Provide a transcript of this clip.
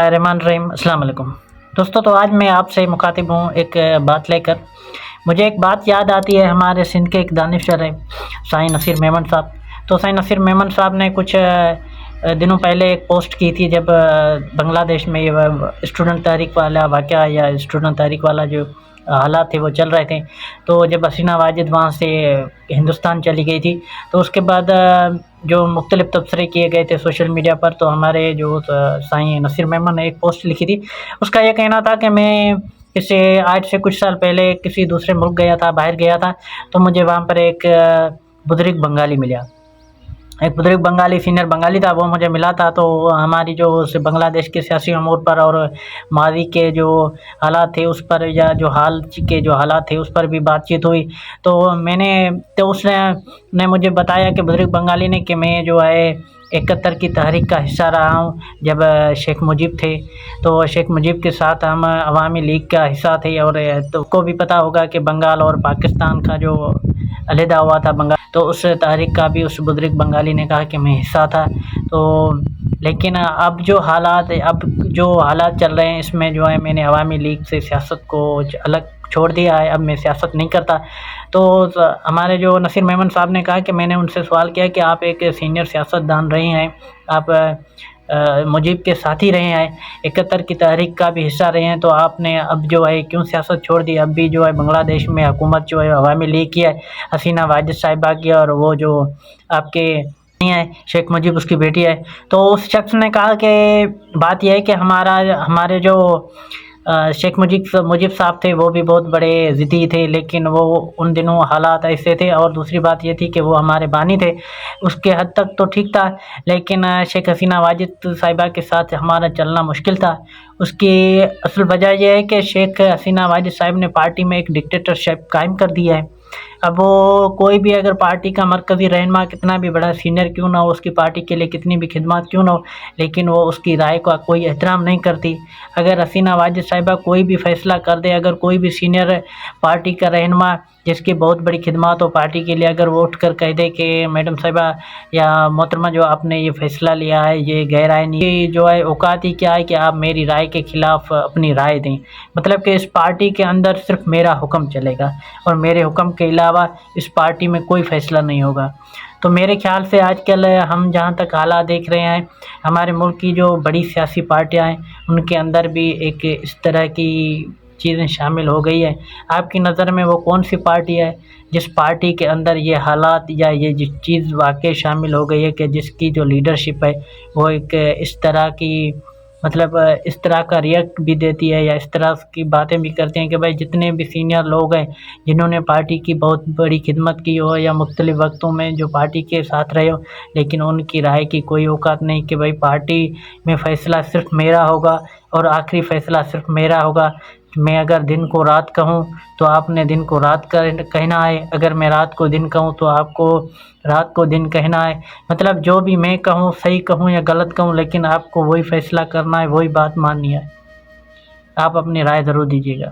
رحمان الرحیم، السلام علیکم دوستو۔ تو آج میں آپ سے مخاطب ہوں ایک بات لے کر۔ مجھے ایک بات یاد آتی ہے، ہمارے سندھ کے ایک دانشور ہیں سائیں نصیر میمن صاحب۔ تو سائیں نصیر میمن صاحب نے کچھ دنوں پہلے ایک پوسٹ کی تھی، جب بنگلہ دیش میں یہ اسٹوڈنٹ تحریک والا واقعہ یا اسٹوڈنٹ تحریک والا جو حالات تھے وہ چل رہے تھے، تو جب حسینہ واجد وہاں سے ہندوستان چلی گئی تھی، تو اس کے بعد جو مختلف تبصرے کیے گئے تھے سوشل میڈیا پر، تو ہمارے جو سائیں نصیر میمن نے ایک پوسٹ لکھی تھی۔ اس کا یہ کہنا تھا کہ میں آج سے کچھ سال پہلے کسی دوسرے ملک گیا تھا، باہر گیا تھا، تو مجھے وہاں پر ایک بزرگ بنگالی ملا، ایک بزرگ بنگالی، سینئر بنگالی تھا، وہ مجھے ملا تھا۔ تو ہماری جو بنگلہ دیش کے سیاسی امور پر اور ماضی کے جو حالات تھے اس پر، یا جو حال کے جو حالات تھے اس پر بھی بات چیت ہوئی۔ تو اس نے مجھے بتایا کہ بزرگ بنگالی نے کہ میں جو ہے 71 کی تحریک کا حصہ رہا ہوں، جب شیخ مجیب تھے، تو شیخ مجیب کے ساتھ ہم عوامی لیگ کا حصہ تھے، اور تو کو بھی پتہ ہوگا کہ بنگال اور پاکستان کا جو علیحدہ ہوا تھا بنگال، تو اس تحریک کا بھی اس بزرگ بنگالی نے کہا کہ میں حصہ تھا۔ تو لیکن اب جو حالات چل رہے ہیں، اس میں جو ہے میں نے عوامی لیگ سے سیاست کو الگ چھوڑ دیا ہے، اب میں سیاست نہیں کرتا۔ تو ہمارے جو نصیر میمن صاحب نے کہا کہ میں نے ان سے سوال کیا کہ آپ ایک سینئر سیاستدان رہے ہیں، آپ مجیب کے ساتھی رہے ہیں، 71 کی تحریک کا بھی حصہ رہے ہیں، تو آپ نے اب جو ہے کیوں سیاست چھوڑ دی؟ اب بھی جو ہے بنگلہ دیش میں حکومت جو ہے عوامی لیگ کی ہے، حسینہ واجد صاحبہ کی، اور وہ جو آپ کے ہے شیخ مجیب اس کی بیٹی ہے۔ تو اس شخص نے کہا کہ بات یہ ہے کہ ہمارے جو شیخ مجیب صاحب تھے وہ بھی بہت بڑے ضدی تھے، لیکن وہ ان دنوں حالات ایسے تھے، اور دوسری بات یہ تھی کہ وہ ہمارے بانی تھے، اس کے حد تک تو ٹھیک تھا، لیکن شیخ حسینہ واجد صاحبہ کے ساتھ ہمارا چلنا مشکل تھا۔ اس کی اصل وجہ یہ ہے کہ شیخ حسینہ واجد صاحب نے پارٹی میں ایک ڈکٹیٹرشپ قائم کر دی ہے۔ اب وہ کوئی بھی اگر پارٹی کا مرکزی رہنما کتنا بھی بڑا سینئر کیوں نہ ہو، اس کی پارٹی کے لیے کتنی بھی خدمات کیوں نہ ہو، لیکن وہ اس کی رائے کا کوئی احترام نہیں کرتی۔ اگر حسینہ واجد صاحبہ کوئی بھی فیصلہ کر دے، اگر کوئی بھی سینئر پارٹی کا رہنما جس کی بہت بڑی خدمات ہو پارٹی کے لیے، اگر وہ اٹھ کر کہہ دے کہ میڈم صاحبہ یا محترمہ جو آپ نے یہ فیصلہ لیا ہے یہ غیر رائے نہیں، یہ جو ہے اوقات ہی کیا ہے کہ آپ میری رائے کے خلاف اپنی رائے دیں، مطلب کہ اس پارٹی کے اندر صرف میرا حکم چلے گا، اور میرے حکم کے علاوہ اس پارٹی میں کوئی فیصلہ نہیں ہوگا۔ تو میرے خیال سے آج کل ہم جہاں تک حالات دیکھ رہے ہیں، ہمارے ملک کی جو بڑی سیاسی پارٹیاں ہیں ان کے اندر بھی ایک اس طرح کی چیزیں شامل ہو گئی ہے۔ آپ کی نظر میں وہ کون سی پارٹی ہے جس پارٹی کے اندر یہ حالات یا یہ جس چیز واقع شامل ہو گئی ہے کہ جس کی جو لیڈرشپ ہے وہ ایک اس طرح کی اس طرح کا ریئیکٹ بھی دیتی ہے، یا اس طرح کی باتیں بھی کرتے ہیں کہ بھائی جتنے بھی سینئر لوگ ہیں جنہوں نے پارٹی کی بہت بڑی خدمت کی ہو یا مختلف وقتوں میں جو پارٹی کے ساتھ رہے ہو، لیکن ان کی رائے کی کوئی اوقات نہیں کہ بھائی پارٹی میں فیصلہ صرف میرا ہوگا اور آخری فیصلہ صرف میرا ہوگا۔ میں اگر دن کو رات کہوں تو آپ نے دن کو رات کہنا ہے، اگر میں رات کو دن کہوں تو آپ کو رات کو دن کہنا ہے، مطلب جو بھی میں کہوں صحیح کہوں یا غلط کہوں، لیکن آپ کو وہی فیصلہ کرنا ہے، وہی بات ماننی ہے۔ آپ اپنی رائے ضرور دیجیے گا۔